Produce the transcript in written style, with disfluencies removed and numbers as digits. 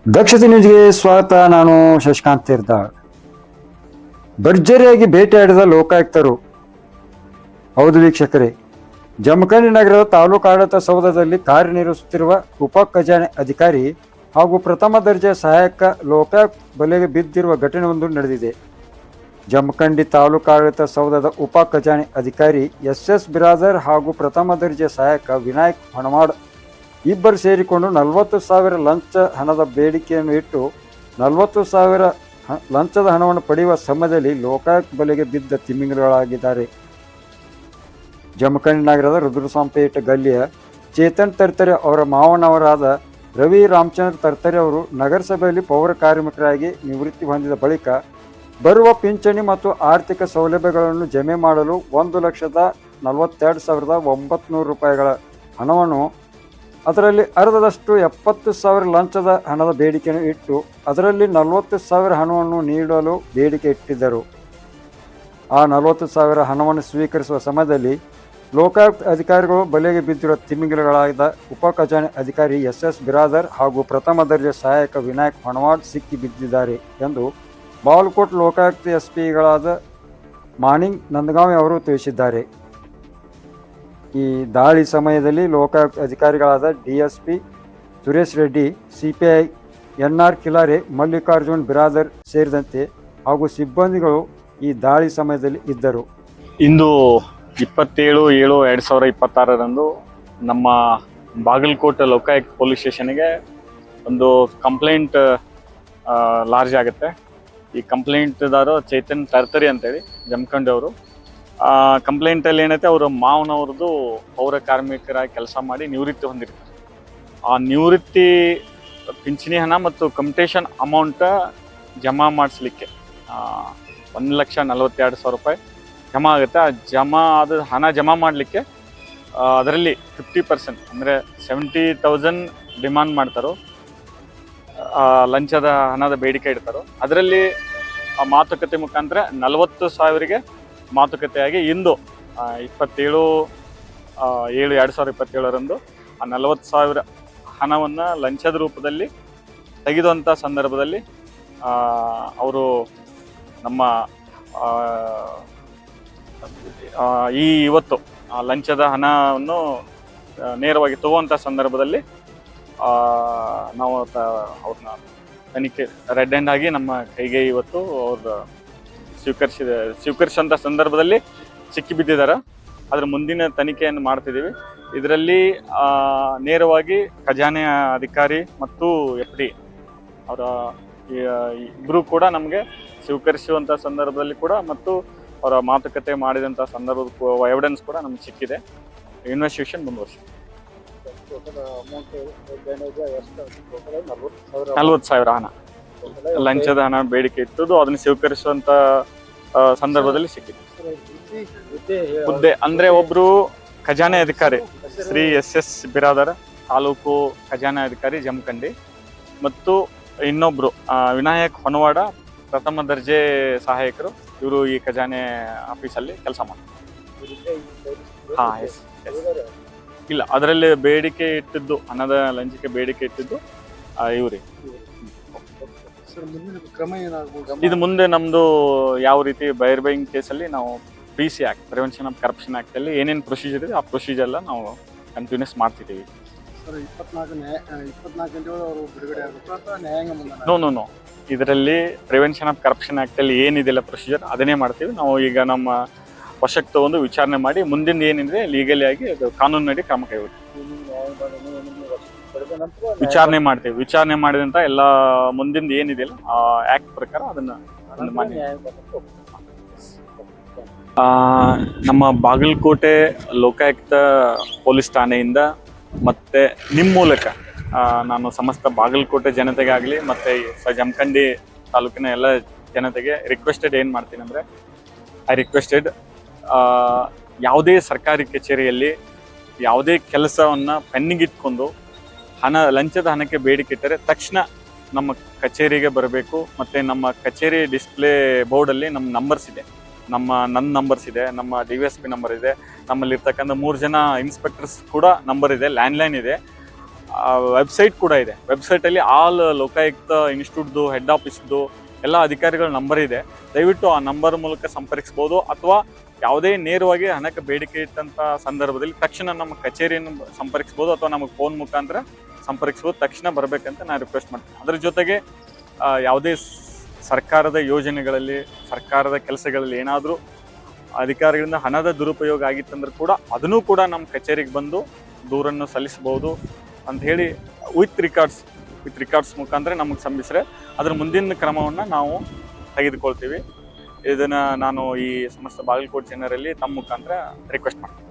ದಕ್ಷತೆ ನ್ಯೂಸ್ಗೆ ಸ್ವಾಗತ. ನಾನು ಶಶಿಕಾಂತ್ ತೀರ್ಥಾಳ್. ಭರ್ಜರಿಯಾಗಿ ಭೇಟಿಯಾಡಿದ ಲೋಕಾಯುಕ್ತರು. ಹೌದು ವೀಕ್ಷಕರೇ, ಜಮಖಂಡಿ ನಗರದ ತಾಲೂಕು ಆಡಳಿತ ಸೌಧದಲ್ಲಿ ಕಾರ್ಯನಿರ್ವಹಿಸುತ್ತಿರುವ ಉಪ ಖಜಾನೆ ಅಧಿಕಾರಿ ಹಾಗೂ ಪ್ರಥಮ ದರ್ಜೆ ಸಹಾಯಕ ಲೋಕಾಯುಕ್ತ ಬಲೆಗೆ ಬಿದ್ದಿರುವ ಘಟನೆಯೊಂದು ನಡೆದಿದೆ. ಜಮಖಂಡಿ ತಾಲೂಕು ಆಡಳಿತ ಸೌಧದ ಉಪ ಖಜಾನೆ ಅಧಿಕಾರಿ ಎಸ್ ಬಿರಾದರ್ ಹಾಗೂ ಪ್ರಥಮ ದರ್ಜೆ ಸಹಾಯಕ ವಿನಾಯಕ್ ಹಣಮಾಡ್ ಇಬ್ಬರು ಸೇರಿಕೊಂಡು 40,000 ಲಂಚ ಹಣದ ಬೇಡಿಕೆಯನ್ನು ಇಟ್ಟು 40,000 ಲಂಚದ ಹಣವನ್ನು ಪಡೆಯುವ ಸಮಯದಲ್ಲಿ ಲೋಕಾಯುಕ್ತ ಬಲೆಗೆ ಬಿದ್ದ ತಿಮಿಂಗಲಗಳಾಗಿದ್ದಾರೆ. ಜಮಖಂಡಿ ನಗರದ ರುದ್ರಸಾಂಪೇಟ ಗಲ್ಲಿಯ ಚೇತನ್ ತರ್ತರೆ ಅವರ ಮಾವನವರಾದ ರವಿ ರಾಮಚಂದ್ರ ತರ್ತರೆ ಅವರು ನಗರಸಭೆಯಲ್ಲಿ ಪೌರ ಕಾರ್ಮಿಕರಾಗಿ ನಿವೃತ್ತಿ ಹೊಂದಿದ ಬಳಿಕ ಬರುವ ಪಿಂಚಣಿ ಮತ್ತು ಆರ್ಥಿಕ ಸೌಲಭ್ಯಗಳನ್ನು ಜಮೆ ಮಾಡಲು 1,42,900 ರೂಪಾಯಿಗಳ ಹಣವನ್ನು, ಅದರಲ್ಲಿ ಅರ್ಧದಷ್ಟು 70,000 ಲಂಚದ ಹಣದ ಬೇಡಿಕೆಯನ್ನು ಇಟ್ಟು ಅದರಲ್ಲಿ 40,000 ಹಣವನ್ನು ನೀಡಲು ಬೇಡಿಕೆ ಇಟ್ಟಿದ್ದರು. ಆ 40,000 ಹಣವನ್ನು ಸ್ವೀಕರಿಸುವ ಸಮಯದಲ್ಲಿ ಲೋಕಾಯುಕ್ತ ಅಧಿಕಾರಿಗಳು ಬಲೆಗೆ ಬಿದ್ದಿರುವ ತಿಮಿಂಗಲಗಳಾದ ಉಪ ಖಜಾನೆ ಅಧಿಕಾರಿ ಎಸ್ ಬಿರಾದರ್ ಹಾಗೂ ಪ್ರಥಮ ದರ್ಜೆ ಸಹಾಯಕ ವಿನಾಯಕ್ ಹಣವಾಡ್ ಸಿಕ್ಕಿ ಬಿದ್ದಿದ್ದಾರೆ ಎಂದು ಬಾಗಲಕೋಟ್ ಲೋಕಾಯುಕ್ತ ಎಸ್ಪಿಗಳಾದ ಮಾಣಿಂಗ್ ನಂದಗಾಂವಿ ಅವರು ತಿಳಿಸಿದ್ದಾರೆ. ಈ ದಾಳಿ ಸಮಯದಲ್ಲಿ ಲೋಕಾಯುಕ್ತ ಅಧಿಕಾರಿಗಳಾದ DSP Suresh Reddy, CPI NR Kilare, Mallikarjun Biradar ಸೇರಿದಂತೆ ಹಾಗೂ ಸಿಬ್ಬಂದಿಗಳು ಈ ದಾಳಿ ಸಮಯದಲ್ಲಿ ಇದ್ದರು. ಇಂದು 27/7/2026 ನಮ್ಮ ಬಾಗಲಕೋಟೆ ಲೋಕಾಯುಕ್ತ ಪೊಲೀಸ್ ಸ್ಟೇಷನ್ಗೆ ಒಂದು ಕಂಪ್ಲೇಂಟ್ ಲಾರ್ಜ್ ಆಗುತ್ತೆ. ಈ ಕಂಪ್ಲೇಂಟ್ದಾರು ಚೇತನ್ ತರ್ತರಿ ಅಂತೇಳಿ ಜಮಖಂಡಿ ಅವರು. ಕಂಪ್ಲೇಂಟಲ್ಲಿ ಏನೈತೆ, ಅವರು ಮಾವನವ್ರದ್ದು ಪೌರ ಕಾರ್ಮಿಕರಾಗಿ ಕೆಲಸ ಮಾಡಿ ನಿವೃತ್ತಿ ಹೊಂದಿರ್ತಾರೆ. ಆ ನಿವೃತ್ತಿ ಪಿಂಚಣಿ ಹಣ ಮತ್ತು ಕಂಪ್ಟೇಷನ್ ಅಮೌಂಟ ಜಮಾ ಮಾಡಿಸ್ಲಿಕ್ಕೆ 1,42,000 ರೂಪಾಯಿ ಜಮಾ ಆಗುತ್ತೆ. ಆ ಹಣ ಜಮಾ ಮಾಡಲಿಕ್ಕೆ ಅದರಲ್ಲಿ 50% ಅಂದರೆ 70,000 ಡಿಮಾಂಡ್ ಮಾಡ್ತಾರೋ, ಲಂಚದ ಹಣದ ಬೇಡಿಕೆ ಇಡ್ತಾರೋ. ಅದರಲ್ಲಿ ಆ ಮಾತುಕತೆ ಮುಖಾಂತರ 40,000ಗೆ ಮಾತುಕತೆಯಾಗಿ ಇಂದು 27/7/2027 ಆ 40,000 ಹಣವನ್ನು ಲಂಚದ ರೂಪದಲ್ಲಿ ತೆಗೆದುವಂಥ ಸಂದರ್ಭದಲ್ಲಿ ಅವರು ನಮ್ಮ ಇವತ್ತು ಲಂಚದ ಹಣವನ್ನು ನೇರವಾಗಿ ತಗೋವಂಥ ಸಂದರ್ಭದಲ್ಲಿ ನಾವು ಅವ್ರನ್ನ ತನಿಖೆ ರೆಡ್ ಹ್ಯಾಂಡ್ ಆಗಿ ನಮ್ಮ ಕೈಗೆ ಇವತ್ತು ಅವ್ರ ಸ್ವೀಕರಿಸುವಂಥ ಸಂದರ್ಭದಲ್ಲಿ ಸಿಕ್ಕಿಬಿದ್ದಿದ್ದಾರೆ. ಅದರ ಮುಂದಿನ ತನಿಖೆಯನ್ನು ಮಾಡ್ತಿದ್ದೀವಿ. ಇದರಲ್ಲಿ ನೇರವಾಗಿ ಖಜಾನೆ ಅಧಿಕಾರಿ ಮತ್ತು FD ಅವರ ಇಬ್ಬರು ಕೂಡ ನಮಗೆ ಸ್ವೀಕರಿಸುವಂಥ ಸಂದರ್ಭದಲ್ಲಿ ಕೂಡ ಮತ್ತು ಅವರ ಮಾತುಕತೆ ಮಾಡಿದಂಥ ಸಂದರ್ಭದ ಎವಿಡೆನ್ಸ್ ಕೂಡ ನಮ್ಗೆ ಸಿಕ್ಕಿದೆ. ಇನ್ವೆಸ್ಟಿಗೇಷನ್ ಮುಂದುವರಿಸಿ 40,000 ಹಣ ಲಂಚದ ಹಣ ಬೇಡಿಕೆ ಇಟ್ಟದ್ದು ಅದನ್ನು ಸ್ವೀಕರಿಸುವಂತ ಸಂದರ್ಭದಲ್ಲಿ ಸಿಕ್ಕಿದೆ. ಹುದ್ದೆ ಅಂದ್ರೆ ಒಬ್ರು ಖಜಾನೆ ಅಧಿಕಾರಿ ಶ್ರೀ ಎಸ್ ಬಿರಾದರ್, ತಾಲೂಕು ಖಜಾನೆ ಅಧಿಕಾರಿ ಜಮಖಂಡಿ, ಮತ್ತು ಇನ್ನೊಬ್ರು ವಿನಾಯಕ್ ಹೊನವಾಡ, ಪ್ರಥಮ ದರ್ಜೆ ಸಹಾಯಕರು. ಇವರು ಈ ಖಜಾನೆ ಆಫೀಸಲ್ಲಿ ಕೆಲಸ ಮಾಡ್ತಾರೆ. ಇಲ್ಲ, ಅದರಲ್ಲಿ ಬೇಡಿಕೆ ಇಟ್ಟಿದ್ದು ಹಣದ ಲಂಚಕ್ಕೆ ಬೇಡಿಕೆ ಇಟ್ಟಿದ್ದು ಇವ್ರಿ. ಇದು ಮುಂದೆ ನಮ್ದು ಯಾವ ರೀತಿ ಬೈಯಿಂಗ್ ಕೇಸಲ್ಲಿ ನಾವು PC act, prevention of corruption act ಅಲ್ಲಿ ಏನೇನು ಪ್ರೊಸೀಜರ್ ಇದೆ ಆ ಪ್ರೊಸೀಜರ್ ಎಲ್ಲ ನಾವು ಕಂಟಿನ್ಯೂಸ್ ಮಾಡ್ತಿದ್ದೀವಿ. ನೋ, ಇದರಲ್ಲಿ ಪ್ರಿವೆನ್ಷನ್ ಆಫ್ ಕರಪ್ಷನ್ ಆಕ್ಟ್ ಅಲ್ಲಿ ಏನಿದೆಲ್ಲ ಪ್ರೊಸೀಜರ್ ಅದನ್ನೇ ಮಾಡ್ತೀವಿ ನಾವು. ಈಗ ನಮ್ಮ ವಶಕ್ಕೆ ತಗೊಂಡು ವಿಚಾರಣೆ ಮಾಡಿ ಮುಂದಿನ ಏನಿದೆ ಲೀಗಲಿ ಆಗಿ ಅದು ಕಾನೂನಿನಡಿ ಕ್ರಮ ಕೈಗೊಳ್ತೀವಿ. ವಿಚಾರಣೆ ಮಾಡ್ತೀವಿ. ವಿಚಾರಣೆ ಮಾಡಿದಂತ ಎಲ್ಲ ಮುಂದಿನ ಏನಿದೆಯಲ್ಲ ಆ ಆಕ್ಟ್ ಪ್ರಕಾರ ಅದನ್ನ ನಮ್ಮ ಬಾಗಲಕೋಟೆ ಲೋಕಾಯುಕ್ತ ಪೊಲೀಸ್ ಠಾಣೆಯಿಂದ ಮತ್ತೆ ನಿಮ್ಮ ಮೂಲಕ ನಾನು ಸಮಸ್ತ ಬಾಗಲಕೋಟೆ ಜನತೆಗೆ ಆಗಲಿ ಮತ್ತೆ ಜಮಖಂಡಿ ತಾಲೂಕಿನ ಎಲ್ಲ ಜನತೆಗೆ ರಿಕ್ವೆಸ್ಟೆಡ್ ಏನು ಮಾಡ್ತೀನಿ ಅಂದರೆ, ಐ ರಿಕ್ವೆಸ್ಟೆಡ್ ಯಾವುದೇ ಸರ್ಕಾರಿ ಕಚೇರಿಯಲ್ಲಿ ಯಾವುದೇ ಕೆಲಸವನ್ನು ಪೆಂಡಿಂಗ್ ಇಟ್ಕೊಂಡು ಲಂಚದ ಹಣಕ್ಕೆ ಬೇಡಿಕೆ ಇಟ್ಟರೆ ತಕ್ಷಣ ನಮ್ಮ ಕಚೇರಿಗೆ ಬರಬೇಕು. ಮತ್ತು ನಮ್ಮ ಕಚೇರಿ ಡಿಸ್ಪ್ಲೇ ಬೋರ್ಡಲ್ಲಿ ನಮ್ಮ ನಂಬರ್ಸ್ ಇದೆ, ನನ್ನ ನಂಬರ್ಸ್ ಇದೆ, ನಮ್ಮ DVSP ನಂಬರ್ ಇದೆ, ನಮ್ಮಲ್ಲಿರ್ತಕ್ಕಂಥ 3 ಜನ ಇನ್ಸ್ಪೆಕ್ಟರ್ಸ್ ಕೂಡ ನಂಬರ್ ಇದೆ, ಲ್ಯಾಂಡ್ಲೈನ್ ಇದೆ. ವೆಬ್ಸೈಟ್ ಕೂಡ ಇದೆ. ವೆಬ್ಸೈಟಲ್ಲಿ ಆಲ್ ಲೋಕಾಯುಕ್ತ ಇನ್ಸ್ಟಿಟ್ಯೂಟ್ದು ಹೆಡ್ ಆಫೀಸ್ದು ಎಲ್ಲ ಅಧಿಕಾರಿಗಳ ನಂಬರ್ ಇದೆ. ದಯವಿಟ್ಟು ಆ ನಂಬರ್ ಮೂಲಕ ಸಂಪರ್ಕಿಸ್ಬೋದು, ಅಥವಾ ಯಾವುದೇ ನೇರವಾಗಿ ಹಣಕ್ಕೆ ಬೇಡಿಕೆ ಇಟ್ಟಂಥ ಸಂದರ್ಭದಲ್ಲಿ ತಕ್ಷಣ ನಮ್ಮ ಕಚೇರಿಯನ್ನು ಸಂಪರ್ಕಿಸ್ಬೋದು, ಅಥವಾ ನಮಗೆ ಫೋನ್ ಮುಖಾಂತರ ಸಂಪರ್ಕಿಸ್ಬೋದು. ತಕ್ಷಣ ಬರಬೇಕಂತ ನಾನು ರಿಕ್ವೆಸ್ಟ್ ಮಾಡ್ತೀನಿ. ಅದರ ಜೊತೆಗೆ ಯಾವುದೇ ಸರ್ಕಾರದ ಯೋಜನೆಗಳಲ್ಲಿ, ಸರ್ಕಾರದ ಕೆಲಸಗಳಲ್ಲಿ ಏನಾದರೂ ಅಧಿಕಾರಿಗಳಿಂದ ಹಣದ ದುರುಪಯೋಗ ಆಗಿತ್ತಂದ್ರೆ ಕೂಡ ಅದನ್ನು ಕೂಡ ನಮ್ಮ ಕಚೇರಿಗೆ ಬಂದು ದೂರನ್ನು ಸಲ್ಲಿಸಬಹುದು ಅಂತ ಹೇಳಿ ವಿತ್ ರಿಕಾರ್ಡ್ಸ್ ಮುಖಾಂತರ ನಮಗೆ ಸಂಬಿಸ್ರೆ ಅದರ ಮುಂದಿನ ಕ್ರಮವನ್ನು ನಾವು ತೆಗೆದುಕೊಳ್ತೀವಿ. ಇದನ್ನು ನಾನು ಈ ಸಮಸ್ತ ಬಾಗಲಕೋಟೆ ಜನರಲ್ಲಿ ತಮ್ಮ ಮುಖಾಂತರ ರಿಕ್ವೆಸ್ಟ್ ಮಾಡ್ತೀನಿ.